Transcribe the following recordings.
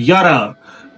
11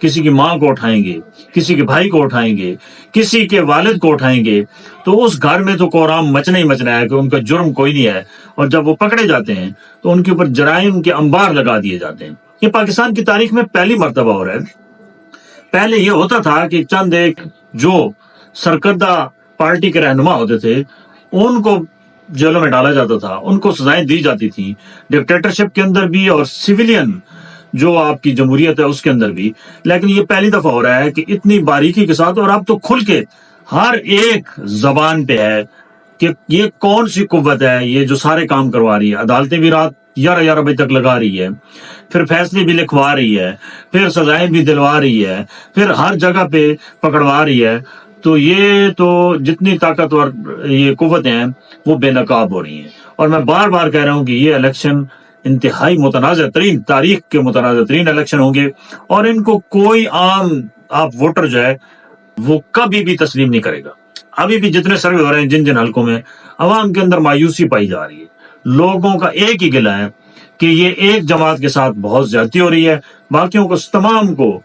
کسی کی ماں کو اٹھائیں گے، کسی کے بھائی کو اٹھائیں گے، کسی کے والد کو اٹھائیں گے، تو اس گھر میں تو کوہرام مچنا ہی مچنا ہے کہ ان کا جرم کوئی نہیں ہے، اور جب وہ پکڑے جاتے ہیں تو ان کے اوپر جرائم کے انبار لگا دیے جاتے ہیں۔ یہ پاکستان کی تاریخ میں پہلی مرتبہ ہو رہا ہے۔ پہلے یہ ہوتا تھا کہ چند ایک جو سرکردہ پارٹی کے رہنما ہوتے تھے ان کو جیلوں میں ڈالا جاتا تھا، ان کو سزائیں دی جاتی تھیں، ڈکٹیٹرشپ کے اندر بھی اور سویلین جو آپ کی جمہوریت ہے اس کے اندر بھی۔ لیکن یہ پہلی دفعہ ہو رہا ہے کہ اتنی باریکی کے ساتھ، اور اب تو کھل کے ہر ایک زبان پہ ہے کہ یہ کون سی قوت ہے یہ جو سارے کام کروا رہی ہے۔ عدالتیں بھی رات 11 بجے تک لگا رہی ہے، پھر فیصلے بھی لکھوا رہی ہے، پھر سزائیں بھی دلوا رہی ہے، پھر ہر جگہ پہ پکڑوا رہی ہے۔ تو یہ تو جتنی طاقتور یہ قوتیں ہیں وہ بے نقاب ہو رہی ہیں۔ اور میں بار بار کہہ رہا ہوں کہ یہ الیکشن انتہائی متنازع ترین، تاریخ کے متنازع ترین الیکشن ہوں گے، اور ان کو کوئی عام آپ ووٹر جو ہے وہ کبھی بھی تسلیم نہیں کرے گا۔ ابھی بھی جتنے سروے ہو رہے ہیں جن حلقوں میں، عوام کے اندر مایوسی پائی جا رہی ہے۔ لوگوں کا ایک ہی گلہ ہے کہ یہ ایک جماعت کے ساتھ بہت زیادتی ہو رہی ہے، باقیوں کو تمام کو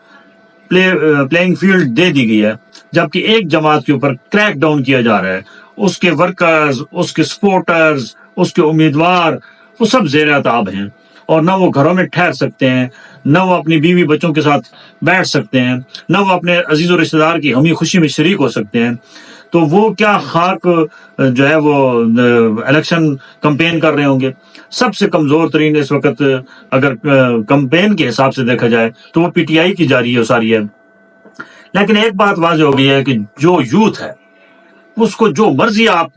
پلینگ فیلڈ دے دی گئی ہے، جبکہ ایک جماعت کے اوپر کریک ڈاؤن کیا جا رہا ہے۔ اس کے ورکرز، اس کے سپورٹرز، اس کے امیدوار، وہ سب زیر عتاب ہیں، اور نہ وہ گھروں میں ٹھہر سکتے ہیں، نہ وہ اپنی بیوی بچوں کے ساتھ بیٹھ سکتے ہیں، نہ وہ اپنے عزیز و رشتہ دار کی غمی خوشی میں شریک ہو سکتے ہیں۔ تو وہ کیا خاک جو ہے وہ الیکشن کمپین کر رہے ہوں گے۔ سب سے کمزور ترین اس وقت اگر کمپین کے حساب سے دیکھا جائے تو وہ پی ٹی آئی کی جاری ہے ساری ہے۔ لیکن ایک بات واضح ہو گئی ہے کہ جو یوتھ ہے اس کو جو مرضی آپ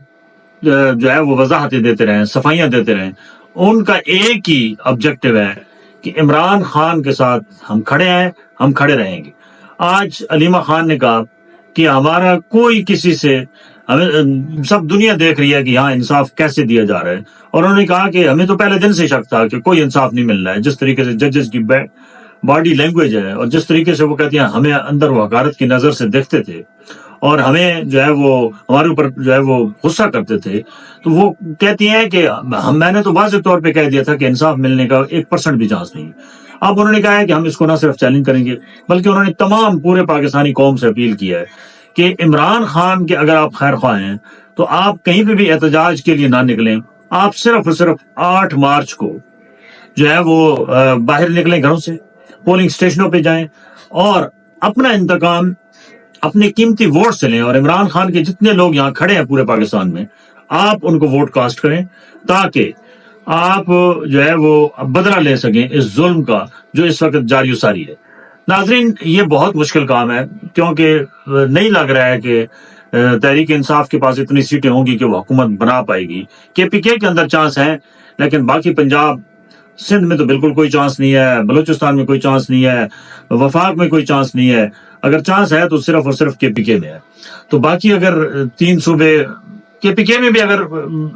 جو ہے وہ وضاحتیں دیتے رہیں، صفائیاں دیتے رہیں، ان کا ایک ہی آبجیکٹو ہے کہ عمران خان کے ساتھ ہم کھڑے ہیں، ہم کھڑے رہیں گے۔ آج علیمہ خان نے کہا کہ ہمارا کوئی کسی سے، ہمیں سب دنیا دیکھ رہی ہے کہ یہاں انصاف کیسے دیا جا رہا ہے، اور انہوں نے کہا کہ ہمیں تو پہلے دن سے شک تھا کہ کوئی انصاف نہیں مل رہا ہے۔ جس طریقے سے ججز کی باڈی لینگویج ہے، اور جس طریقے سے وہ کہتی ہیں ہمیں اندر وہ حقارت کی نظر سے دیکھتے تھے، اور ہمیں جو ہے وہ ہمارے اوپر جو ہے وہ غصہ کرتے تھے، تو وہ کہتی ہیں کہ میں نے تو واضح طور پہ کہہ دیا تھا کہ انصاف ملنے کا 1% بھی چانس نہیں۔ اب انہوں نے کہا ہے کہ ہم اس کو نہ صرف چیلنج کریں گے، بلکہ انہوں نے تمام پورے پاکستانی قوم سے اپیل کیا ہے کہ عمران خان کے اگر آپ خیر خواہ ہیں تو آپ کہیں پہ بھی احتجاج کے لیے نہ نکلیں، آپ صرف اور صرف 8 مارچ کو جو ہے وہ باہر نکلیں گھروں سے، پولنگ اسٹیشنوں پہ جائیں، اور اپنا انتقام اپنے قیمتی ووٹ سے لیں، اور عمران خان کے جتنے لوگ یہاں کھڑے ہیں پورے پاکستان میں، آپ ان کو ووٹ کاسٹ کریں تاکہ آپ جو ہے وہ بدلہ لے سکیں اس ظلم کا جو اس وقت جاری و ساری ہے۔ ناظرین، یہ بہت مشکل کام ہے، کیونکہ نہیں لگ رہا ہے کہ تحریک انصاف کے پاس اتنی سیٹیں ہوں گی کہ وہ حکومت بنا پائے گی۔ کے پی کے اندر چانس ہیں، لیکن باقی پنجاب، سندھ میں تو بالکل کوئی چانس نہیں ہے، بلوچستان میں کوئی چانس نہیں ہے، وفاق میں کوئی چانس نہیں ہے۔ اگر چانس ہے تو صرف اور صرف کے پی کے میں ہے۔ تو باقی اگر 3 صوبے کے پی کے میں بھی اگر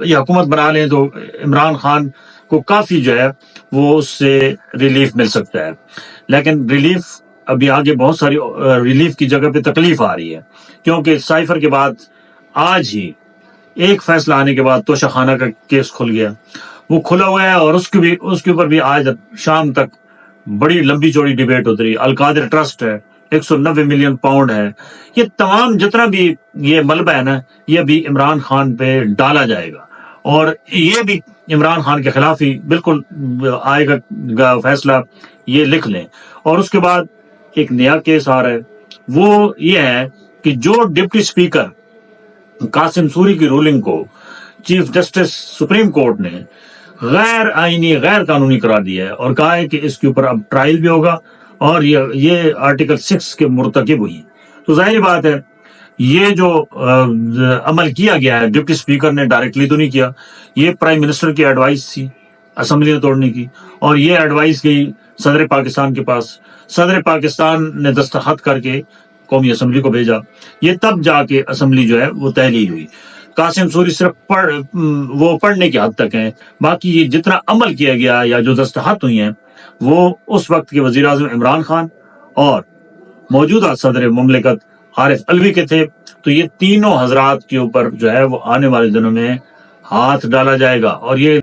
یہ حکومت بنا لیں تو عمران خان کو کافی جو ہے وہ اس سے ریلیف مل سکتا ہے۔ لیکن ریلیف ابھی آگے بہت ساری ریلیف کی جگہ پہ تکلیف آ رہی ہے، کیونکہ سائفر کے بعد آج ہی ایک فیصلہ آنے کے بعد توشہ خانہ کا کیس کھل گیا، وہ کھلا ہوا ہے، اور اس کے اوپر بھی آج شام تک بڑی لمبی چوڑی ڈیبیٹ ہوتی رہی۔ القادر ٹرسٹ ہے، 190 ملین پاؤنڈ ہے، یہ تمام جتنا بھی یہ ملبہ ہے نا، یہ بھی عمران خان پہ ڈالا جائے گا، اور یہ بھی عمران خان کے خلاف ہی بالکل آئے گا فیصلہ، یہ لکھ لیں۔ اور اس کے بعد ایک نیا کیس آ رہا ہے، وہ یہ ہے کہ جو ڈپٹی اسپیکر قاسم سوری کی رولنگ کو چیف جسٹس سپریم کورٹ نے غیر آئینی، غیر قانونی قرار دیا ہے، اور کہا ہے کہ اس کے اوپر اب ٹرائل بھی ہوگا، اور یہ آرٹیکل 6 کے مرتکب ہوئی۔ تو ظاہر بات ہے یہ جو عمل کیا گیا ہے ڈپٹی اسپیکر نے ڈائریکٹلی تو نہیں کیا، یہ پرائم منسٹر کی ایڈوائس تھی اسمبلی نے توڑنے کی، اور یہ ایڈوائس گئی صدر پاکستان کے پاس، صدر پاکستان نے دستخط کر کے قومی اسمبلی کو بھیجا، یہ تب جا کے اسمبلی جو ہے وہ تحلیل ہوئی۔ قاسم سوری صرف وہ پڑھنے کی حد تک ہیں، باقی یہ جتنا عمل کیا گیا یا جو دستخط ہوئی ہیں وہ اس وقت کے وزیر اعظم عمران خان اور موجودہ صدر مملکت عارف علوی کے تھے۔ تو یہ تینوں حضرات کے اوپر جو ہے وہ آنے والے دنوں میں ہاتھ ڈالا جائے گا، اور یہ